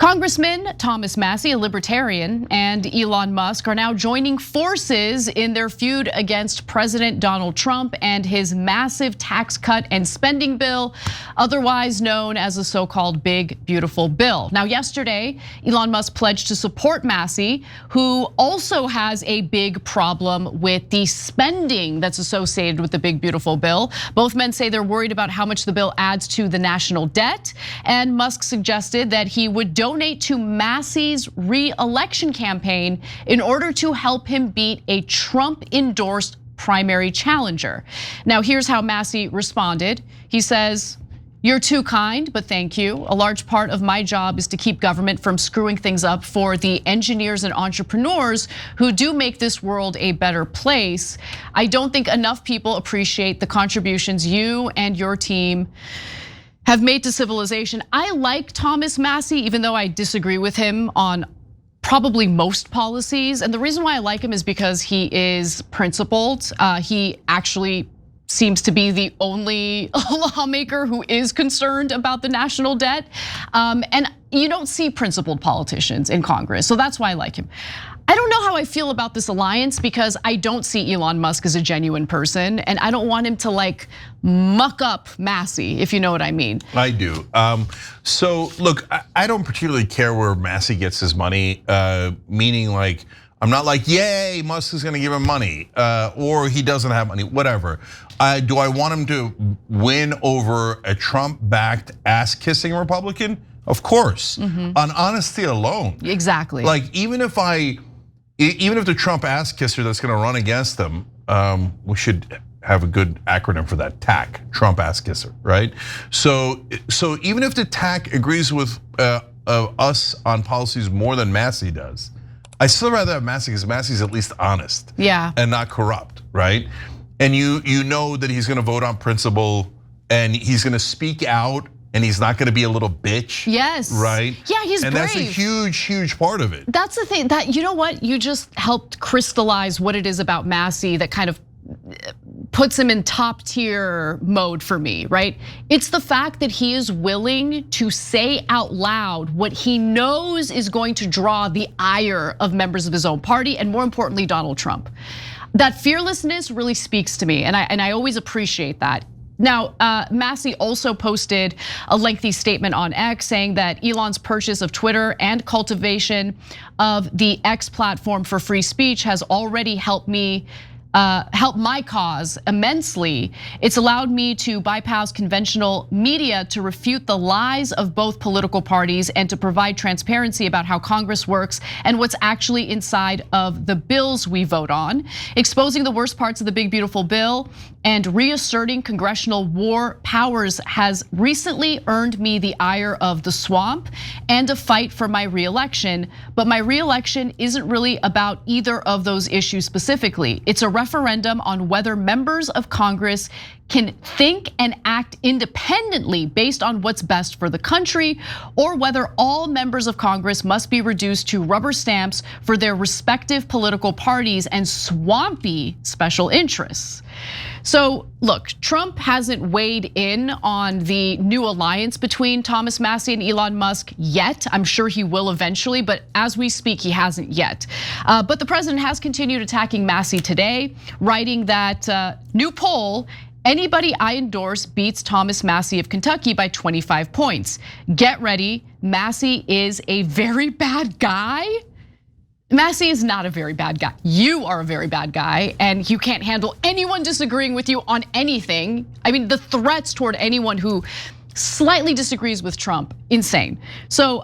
Congressman Thomas Massie, a libertarian, and Elon Musk are now joining forces in their feud against President Donald Trump and his massive tax cut and spending bill, otherwise known as the so-called Big Beautiful Bill. Now, yesterday, Elon Musk pledged to support Massie, who also has a big problem with the spending that's associated with the Big Beautiful Bill. Both men say they're worried about how much the bill adds to the national debt, and Musk suggested that he would donate to Massie's re-election campaign in order to help him beat a Trump-endorsed primary challenger. Now, here's how Massie responded. He says, "You're too kind, but thank you. A large part of my job is to keep government from screwing things up for the engineers and entrepreneurs who do make this world a better place. I don't think enough people appreciate the contributions you and your team have made to civilization." I like Thomas Massie, even though I disagree with him on probably most policies. And the reason why I like him is because he is principled. He actually seems to be the only lawmaker who is concerned about the national debt. And you don't see principled politicians in Congress, so that's why I like him. I don't know how I feel about this alliance because I don't see Elon Musk as a genuine person, and I don't want him to like muck up Massie, if you know what I mean. I do. So look, I don't particularly care where Massie gets his money, meaning like, I'm not like, yay, Musk is gonna give him money, or he doesn't have money, whatever. Do I want him to win over a Trump-backed ass-kissing Republican? Of course, on honesty alone. Exactly. Like even if the Trump ass kisser that's gonna run against them, we should have a good acronym for that, TAC, Trump ass kisser, right? So even if the TAC agrees with us on policies more than Massie does, I still rather have Massie because Massie's at least honest, and not corrupt, right? And you know that he's gonna vote on principle and he's gonna speak out. And he's not gonna be a little bitch. Yes. Right? Yeah, he's brave. And that's a huge, huge part of it. That's the thing that, you know what? You just helped crystallize what it is about Massie that kind of puts him in top tier mode for me, right? It's the fact that he is willing to say out loud what he knows is going to draw the ire of members of his own party, and more importantly, Donald Trump. That fearlessness really speaks to me, and I always appreciate that. Now, Massie also posted a lengthy statement on X saying that Elon's purchase of Twitter and cultivation of the X platform for free speech has already helped my cause immensely. It's allowed me to bypass conventional media to refute the lies of both political parties and to provide transparency about how Congress works and what's actually inside of the bills we vote on. Exposing the worst parts of the Big Beautiful Bill and reasserting congressional war powers has recently earned me the ire of the swamp and a fight for my reelection. But my reelection isn't really about either of those issues specifically. It's a referendum on whether members of Congress can think and act independently based on what's best for the country, or whether all members of Congress must be reduced to rubber stamps for their respective political parties and swampy special interests. So look, Trump hasn't weighed in on the new alliance between Thomas Massie and Elon Musk yet. I'm sure he will eventually, but as we speak, he hasn't yet. But the president has continued attacking Massie today, writing that new poll, anybody I endorse beats Thomas Massie of Kentucky by 25 points. Get ready, Massie is a very bad guy. Massie is not a very bad guy. You are a very bad guy, and you can't handle anyone disagreeing with you on anything. I mean, the threats toward anyone who slightly disagrees with Trump, insane. So,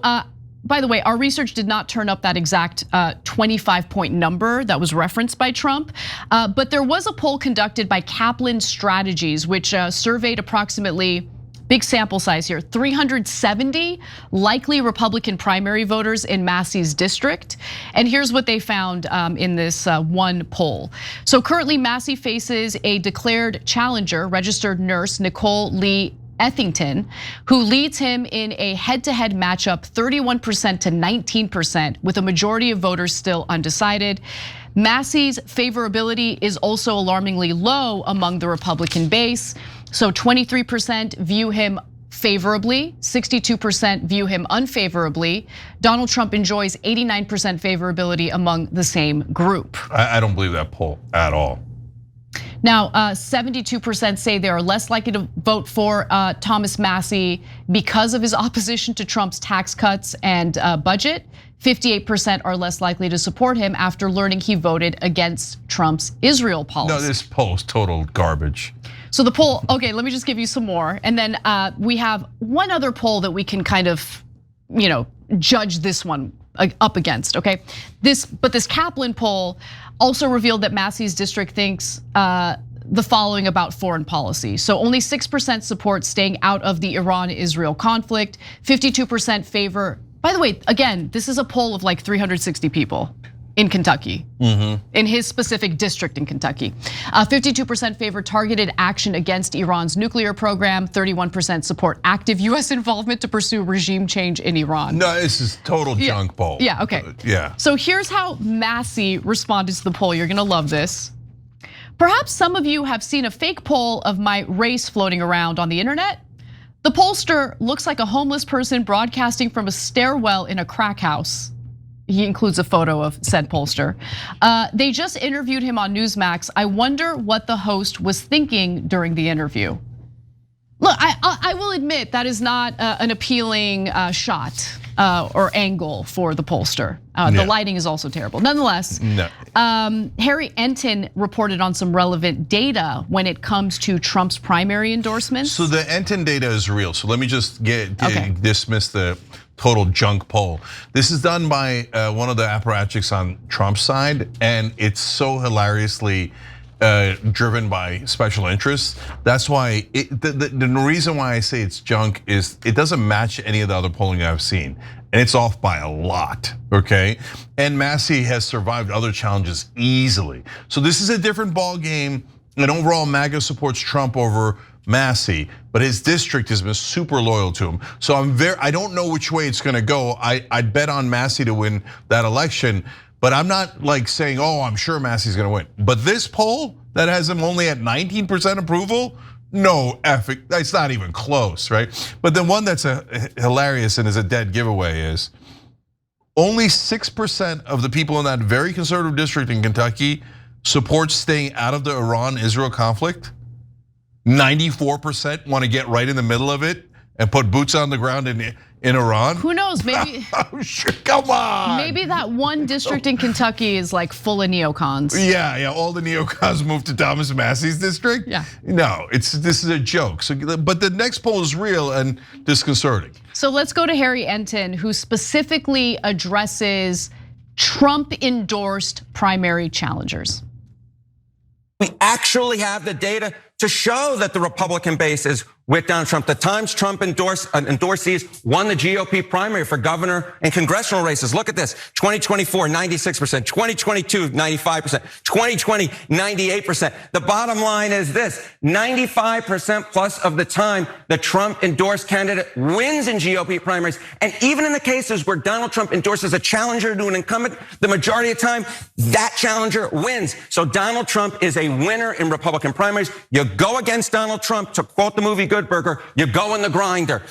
by the way, our research did not turn up that exact 25-point number that was referenced by Trump, but there was a poll conducted by Kaplan Strategies, which surveyed approximately, big sample size here, 370 likely Republican primary voters in Massie's district. And here's what they found in this one poll. So currently Massie faces a declared challenger, registered nurse Nicole Lee Ethington, who leads him in a head-to-head matchup 31% to 19%, with a majority of voters still undecided. Massie's favorability is also alarmingly low among the Republican base. So 23% view him favorably, 62% view him unfavorably. Donald Trump enjoys 89% favorability among the same group. I don't believe that poll at all. Now, 72% say they are less likely to vote for Thomas Massie because of his opposition to Trump's tax cuts and budget. 58% are less likely to support him after learning he voted against Trump's Israel policy. No, this poll is total garbage. So the poll, okay, let me just give you some more. And then we have one other poll that we can kind of, judge this one up against, okay? But this Kaplan poll also revealed that Massie's district thinks the following about foreign policy. So only 6% support staying out of the Iran-Israel conflict, 52% favor. By the way, again, this is a poll of like 360 people in Kentucky, in his specific district in Kentucky. 52% favor targeted action against Iran's nuclear program. 31% support active US involvement to pursue regime change in Iran. No, this is total junk poll. Yeah, okay. Yeah. So here's how Massie responded to the poll. You're gonna love this. Perhaps some of you have seen a fake poll of my race floating around on the internet. The pollster looks like a homeless person broadcasting from a stairwell in a crack house. He includes a photo of said pollster. They just interviewed him on Newsmax. I wonder what the host was thinking during the interview. Look, I will admit that is not an appealing shot or angle for the pollster. The lighting is also terrible. Nonetheless, Harry Enton reported on some relevant data when it comes to Trump's primary endorsements. So the Enton data is real. So let me just dismiss the total junk poll. This is done by one of the apparatchiks on Trump's side, and it's so hilariously driven by special interests. That's why the reason why I say it's junk is it doesn't match any of the other polling I've seen, and it's off by a lot. Okay, and Massie has survived other challenges easily. So this is a different ball game. And overall, MAGA supports Trump over Massie, but his district has been super loyal to him. So I don't know which way it's gonna go. I'd bet on Massie to win that election, but I'm not like saying, I'm sure Massie's gonna win. But this poll that has him only at 19% approval, no, it's not even close, right? But the one that's hilarious and is a dead giveaway is only 6% of the people in that very conservative district in Kentucky support staying out of the Iran-Israel conflict. 94% want to get right in the middle of it and put boots on the ground in Iran. Who knows, maybe. Oh, sure, come on. Maybe that one district in Kentucky is like full of neocons. Yeah, all the neocons moved to Thomas Massie's district. Yeah. No, this is a joke. So, but the next poll is real and disconcerting. So let's go to Harry Enton, who specifically addresses Trump-endorsed primary challengers. We actually have the data to show that the Republican base is with Donald Trump. The Times Trump endorsees won the GOP primary for governor and congressional races. Look at this, 2024, 96%, 2022, 95%, 2020, 98%. The bottom line is this, 95% plus of the time, the Trump endorsed candidate wins in GOP primaries. And even in the cases where Donald Trump endorses a challenger to an incumbent, the majority of the time, that challenger wins. So Donald Trump is a winner in Republican primaries. You go against Donald Trump, to quote the movie Goodburger, you go in the grinder.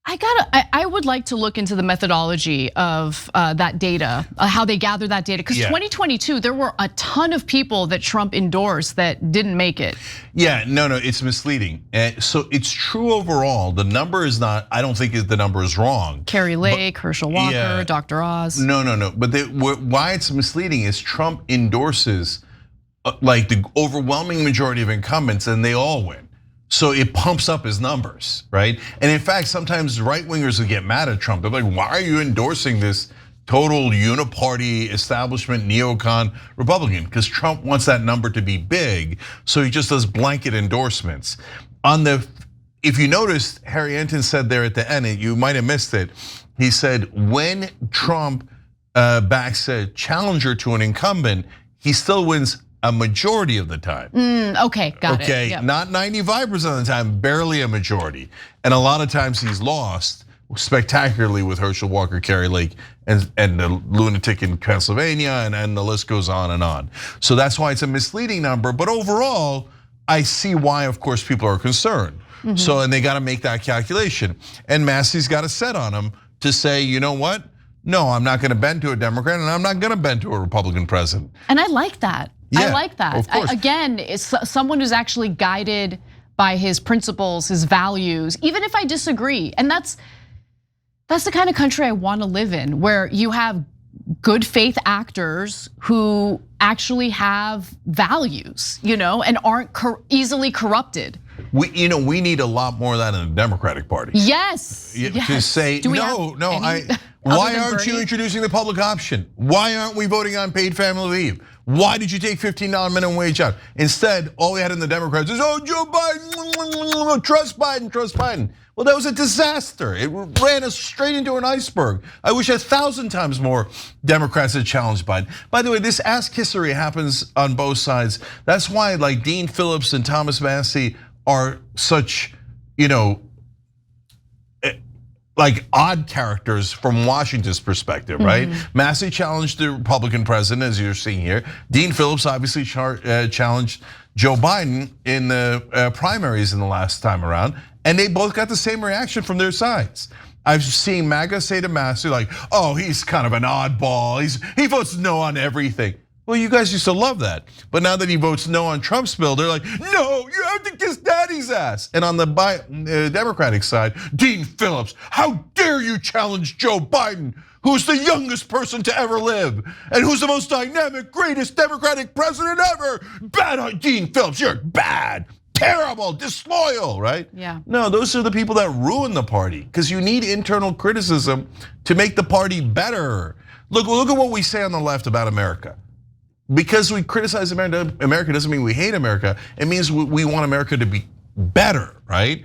I would like to look into the methodology of that data, how they gather that data. Because 2022, there were a ton of people that Trump endorsed that didn't make it. Yeah, no, it's misleading. So it's true overall. The number is not, I don't think the number is wrong. Carrie Lake, Herschel Walker, Dr. Oz. No. But why it's misleading is Trump endorses like the overwhelming majority of incumbents and they all win. So it pumps up his numbers, right? And in fact, sometimes right wingers will get mad at Trump. They're like, why are you endorsing this total uniparty establishment neocon Republican? Because Trump wants that number to be big, so he just does blanket endorsements. If you noticed, Harry Enton said there at the end, and you might have missed it, he said when Trump backs a challenger to an incumbent, he still wins a majority of the time. Okay, got it. Okay, not 95% of the time, barely a majority. And a lot of times he's lost spectacularly with Herschel Walker, Carrie Lake, and the lunatic in Pennsylvania, and the list goes on and on. So that's why it's a misleading number, but overall, I see why, of course, people are concerned. So, and they got to make that calculation. And Massie's got a set on him to say, you know what? No, I'm not going to bend to a Democrat, and I'm not going to bend to a Republican president. And I like that. Yeah, I like that. of course. Again, it's someone who's actually guided by his principles, his values, even if I disagree. And that's the kind of country I want to live in, where you have good faith actors who actually have values, and aren't easily corrupted. We need a lot more of that in the Democratic Party. Yes. To say why aren't you introducing the public option? Why aren't we voting on paid family leave? Why did you take $15 minimum wage out? Instead, all we had in the Democrats is, Joe Biden, trust Biden, trust Biden. Well, that was a disaster. It ran us straight into an iceberg. I wish 1,000 times more Democrats had challenged Biden. By the way, this ass kissery happens on both sides. That's why like Dean Phillips and Thomas Massie are such, like odd characters from Washington's perspective, right? Massie challenged the Republican president, as you're seeing here. Dean Phillips obviously challenged Joe Biden in the primaries in the last time around, and they both got the same reaction from their sides. I've seen MAGA say to Massie like, "Oh, he's kind of an oddball. He votes no on everything." Well, you guys used to love that. But now that he votes no on Trump's bill, they're like, no, you have to kiss daddy's ass. And on the Democratic side, Dean Phillips, how dare you challenge Joe Biden, who's the youngest person to ever live, and who's the most dynamic, greatest Democratic president ever. Bad on Dean Phillips, you're bad, terrible, disloyal, right? Yeah. No, those are the people that ruin the party, because you need internal criticism to make the party better. Look at what we say on the left about America. Because we criticize America doesn't mean we hate America. It means we want America to be better, right?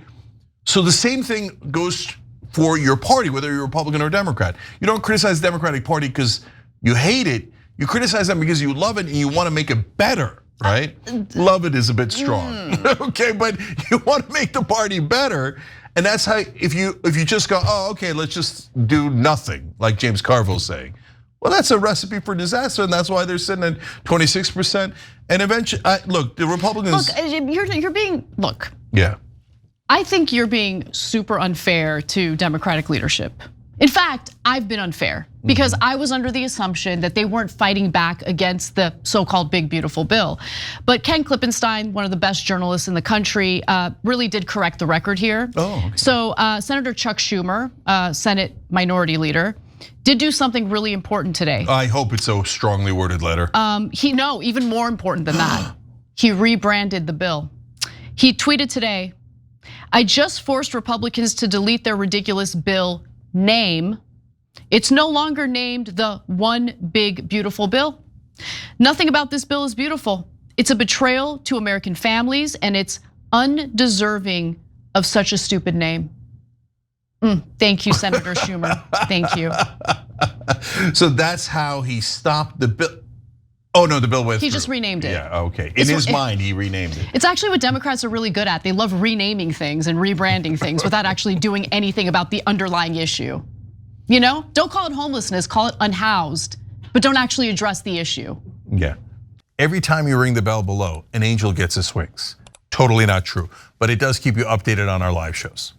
So the same thing goes for your party, whether you're Republican or Democrat. You don't criticize the Democratic Party because you hate it. You criticize them because you love it and you want to make it better, right? Love it is a bit strong, okay? But you want to make the party better. And that's how, if you just go, oh, okay, let's just do nothing, like James Carville's saying. Well, that's a recipe for disaster, and that's why they're sitting at 26%. And eventually, look, the Republicans. Look, you're being, look. Yeah. I think you're being super unfair to Democratic leadership. In fact, I've been unfair because I was under the assumption that they weren't fighting back against the so-called big beautiful bill. But Ken Klippenstein, one of the best journalists in the country, really did correct the record here. Oh. Okay. So Senator Chuck Schumer, Senate Minority Leader, did do something really important today. I hope it's a strongly worded letter. Even more important than that, he rebranded the bill. He tweeted today, "I just forced Republicans to delete their ridiculous bill name. It's no longer named the One Big Beautiful Bill. Nothing about this bill is beautiful. It's a betrayal to American families, and it's undeserving of such a stupid name." Thank you, Senator Schumer. Thank you. So that's how he stopped the bill. Oh no, the bill went through. He just renamed it. Yeah, okay. In his mind, he renamed it. It's actually what Democrats are really good at. They love renaming things and rebranding things without actually doing anything about the underlying issue. Don't call it homelessness, call it unhoused, but don't actually address the issue. Yeah. Every time you ring the bell below, an angel gets his wings. Totally not true, but it does keep you updated on our live shows.